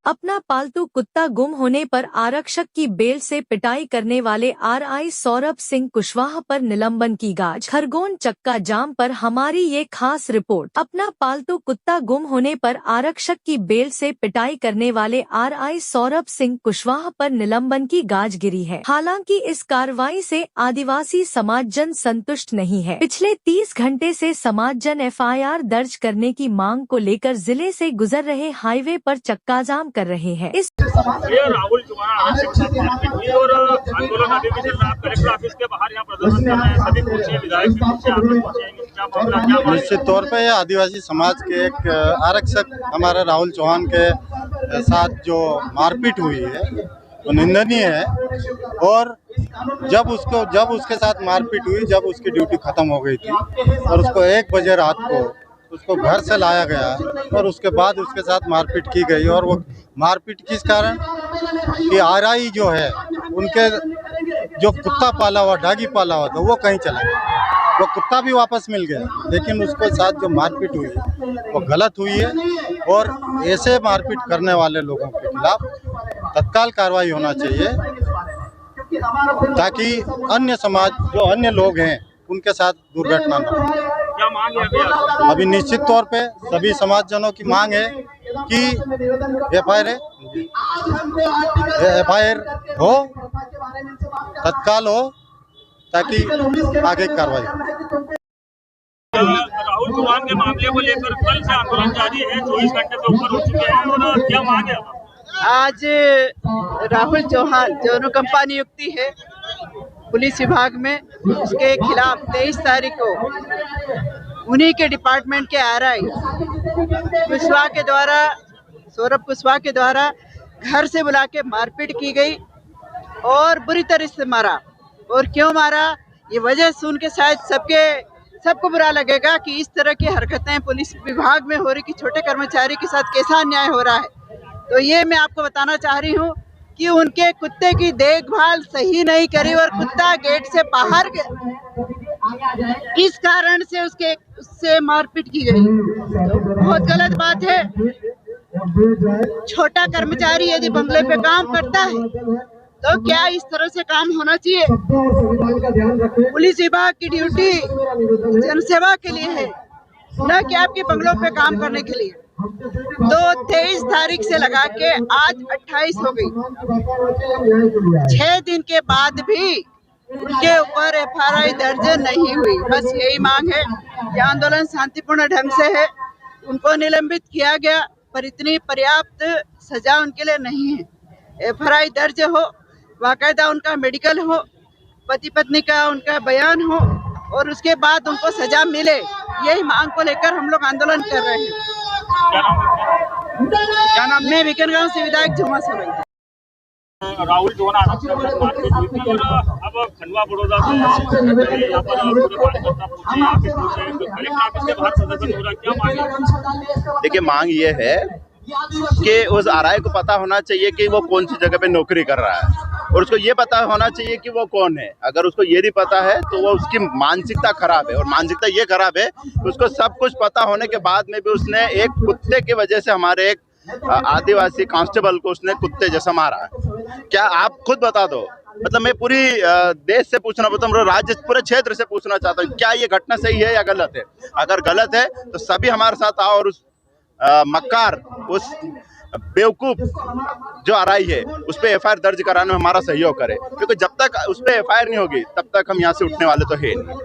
अपना पालतू कुत्ता गुम होने पर आरक्षक की बेल्ट से पिटाई करने वाले आरआई सौरभ सिंह कुशवाहा पर निलंबन की गाज। खरगोन चक्का जाम पर हमारी ये खास रिपोर्ट। अपना पालतू कुत्ता गुम होने पर आरक्षक की बेल्ट से पिटाई करने वाले आरआई सौरभ सिंह कुशवाहा पर निलंबन की गाज गिरी है। हालांकि इस कार्रवाई से आदिवासी समाजजन संतुष्ट नहीं है। पिछले 30 घंटे से समाजजन एफआईआर दर्ज करने की मांग को लेकर जिले से गुजर रहे हाईवे पर चक्का जाम कर रहे हैं। इस राहुल चौहान हुई और आंदोलन अभी भी चल रहा है। कलेक्टर ऑफिस के बाहर यहाँ प्रदर्शन कर रहे हैं। सभी पूछे विधायक भी पूछे, आप लोग पूछेंगे क्या मामला, क्या मामला? निश्चित तौर पे आदिवासी समाज के एक आरक्षक हमारे राहुल चौहान के साथ जो मारपीट हुई है वो निंदनीय है। और जब उसके साथ मारपीट हुई, जब उसकी ड्यूटी खत्म हो गई थी और उसको 1 बजे रात को उसको घर से लाया गया और उसके बाद उसके साथ मारपीट की गई। और वो मारपीट किस कारण कि आरआई जो है उनके जो कुत्ता पाला हुआ, डॉगी पाला हुआ था, वो कहीं चला गया। वो कुत्ता भी वापस मिल गया, लेकिन उसके साथ जो मारपीट हुई वो गलत हुई है। और ऐसे मारपीट करने वाले लोगों के खिलाफ तत्काल कार्रवाई होना चाहिए, ताकि अन्य समाज जो अन्य लोग हैं उनके साथ दुर्घटना न हो। क्या मांग है अभी निश्चित तौर पे सभी समाजजनों की मांग है कि एफआईआर हो, तत्काल हो, ताकि आगे कार्रवाई हो। राहुल चौहान के मामले को लेकर कल से आंदोलन जारी है, 24 घंटे से ऊपर हो चुके हैं और क्या मांग है? आज राहुल चौहान जो अनुकंपा नियुक्ति है पुलिस विभाग में, उसके खिलाफ 23 तारीख को उन्हीं के डिपार्टमेंट के आरआई कुशवाहा के द्वारा, सौरभ कुशवाहा के द्वारा घर से बुला के मारपीट की गई और बुरी तरह से मारा। और क्यों मारा, ये वजह सुन के शायद सबको बुरा लगेगा कि इस तरह की हरकतें पुलिस विभाग में हो रही, कि छोटे कर्मचारी के साथ कैसा अन्याय हो रहा है। तो ये मैं आपको बताना चाह रही हूँ कि उनके कुत्ते की देखभाल सही नहीं करी और कुत्ता गेट से बाहर गया, इस कारण से उससे मारपीट की गई। तो बहुत गलत बात है। छोटा कर्मचारी यदि बंगले पे काम करता है तो क्या इस तरह से काम होना चाहिए? पुलिस विभाग की ड्यूटी जनसेवा के लिए है, न कि आपके बंगलों पे काम करने के लिए। तो 23 तारीख से लगा के आज 28 हो गई, 6 दिन के बाद भी उनके ऊपर एफआईआर दर्ज नहीं हुई। बस यही मांग है कि आंदोलन शांतिपूर्ण ढंग से है, उनको निलंबित किया गया, पर इतनी पर्याप्त सजा उनके लिए नहीं है। एफआईआर दर्ज हो, बाकायदा उनका मेडिकल हो, पति पत्नी का उनका बयान हो और उसके बाद उनको सजा मिले। यही मांग को लेकर हम लोग आंदोलन कर रहे हैं। क्या नाम? मैं विकनगांव से विधायक झुमा से भाई। राहुल चौहान मारपीट हुई थी और अब खंडवा बड़ौदा से यहाँ पर कलेक्टर ऑफिस के बाहर प्रदर्शन हो रहा है। क्या मांग है? देखिए, मांग ये है कि उस आरआई को पता होना चाहिए कि वो कौन सी जगह पे नौकरी कर रहा है और उसको ये पता होना चाहिए कि वो कौन है। अगर उसको ये नहीं पता है तो वो उसकी मानसिकता खराब है, और मानसिकता ये खराब है कि उसको सब कुछ पता होने के बाद में भी उसने एक कुत्ते की वजह से हमारे एक आदिवासी कांस्टेबल को उसने कुत्ते जैसा मारा। क्या आप खुद बता दो, मतलब मैं पूरी देश से पूछना चाहता हूँ, राज्य पूरे क्षेत्र से पूछना चाहता हूँ, क्या ये घटना सही है या गलत है? अगर गलत है तो सभी हमारे साथ आओ और उस मक्कार, उस बेवकूफ जो आरआई है उस पर एफआईआर दर्ज कराने में हमारा सहयोग करे, क्योंकि जब तक उस पर एफआईआर नहीं होगी तब तक हम यहाँ से उठने वाले तो है नहीं।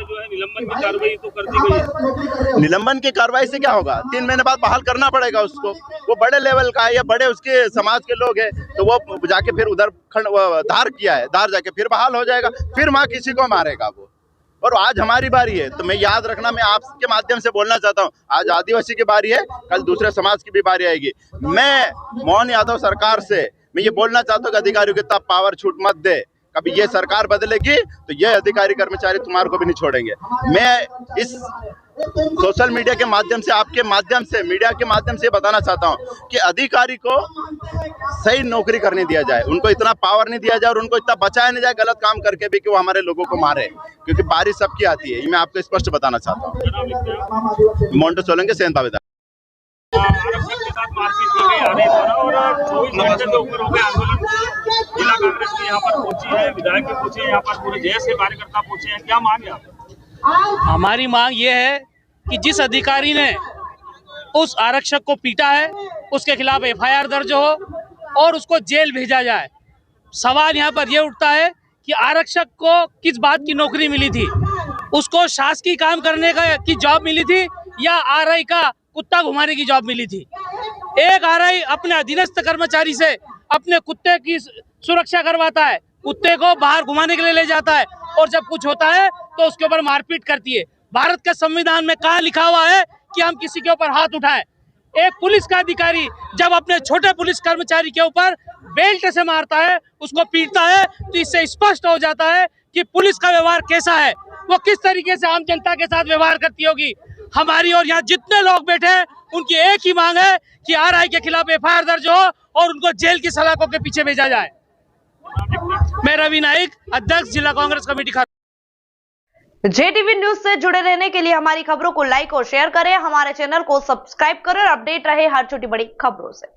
जो है निलंबन की कार्रवाई तो कर दी गई है। निलंबन की कार्रवाई से क्या होगा? 3 महीने बाद बहाल करना पड़ेगा उसको। वो बड़े लेवल का है या बड़े उसके समाज के लोग हैं, तो वो जाके फिर उधर धार किया है, धार जाके फिर बहाल हो जाएगा, फिर वहाँ किसी को मारेगा वो। और आज हमारी बारी है, तो मैं याद रखना, मैं आपके माध्यम से बोलना चाहता हूँ, आज आदिवासी की बारी है, कल दूसरे समाज की भी बारी आएगी। मैं मोहन यादव सरकार से मैं ये बोलना चाहता हूँ कि अधिकारियों को इतना पावर छूट मत दे। कभी ये सरकार बदलेगी तो ये अधिकारी कर्मचारी तुम्हारे को भी नहीं छोड़ेंगे। मैं इस सोशल मीडिया के माध्यम से, आपके माध्यम से, मीडिया के माध्यम से बताना चाहता हूँ कि अधिकारी को सही नौकरी करने दिया जाए, उनको इतना पावर नहीं दिया जाए और उनको इतना बचाया नहीं जाए गलत काम करके भी कि वो हमारे लोगों को मारे, क्योंकि बारिश सबकी आती है। ये मैं आपको स्पष्ट बताना चाहता हूँ। मोन्टो सोलंकी, सेंध पावेदार। आरक्षक के साथ मारपीट की गई आरआई द्वारा और 24 घंटे से ऊपर हो गए आंदोलन को। जिला कांग्रेस की यहाँ पर पहुंची है, विधायक भी पहुंचे हैं, यहाँ पर पूरे जैसे के कार्यकर्ता पहुंचे हैं। क्या मांग है आप? हमारी मांग ये है कि जिस अधिकारी ने उस आरक्षक को पीटा है उसके खिलाफ एफआईआर दर्ज हो और उसको जेल भेजा जाए। सवाल यहाँ पर यह उठता है कि आरक्षक को किस बात की नौकरी मिली थी, उसको शासकीय काम करने की जॉब मिली थी या आरआई का कुत्ता घुमाने की जॉब मिली थी। एक आरआई अपने अधीनस्थ कर्मचारी से अपने कुत्ते की सुरक्षा करवाता है, कुत्ते को बाहर घुमाने के लिए ले जाता है और जब कुछ होता है तो उसके ऊपर मारपीट करती है। भारत के संविधान में कहाँ लिखा हुआ है कि हम किसी के ऊपर हाथ उठाएं? एक पुलिस का अधिकारी जब अपने छोटे पुलिस कर्मचारी के ऊपर बेल्ट से मारता है, उसको पीटता है, तो इससे स्पष्ट हो जाता है कि पुलिस का व्यवहार कैसा है, वो किस तरीके से आम जनता के साथ व्यवहार करती होगी। हमारी और यहाँ जितने लोग बैठे हैं उनकी एक ही मांग है कि आरआई के खिलाफ एफआईआर दर्ज हो और उनको जेल की सलाखों के पीछे भेजा जाए। मैं रवि नाइक, अध्यक्ष जिला कांग्रेस कमेटी। JTV न्यूज से जुड़े रहने के लिए हमारी खबरों को लाइक और शेयर करें, हमारे चैनल को सब्सक्राइब करें और अपडेट रहे हर छोटी बड़ी खबरों से।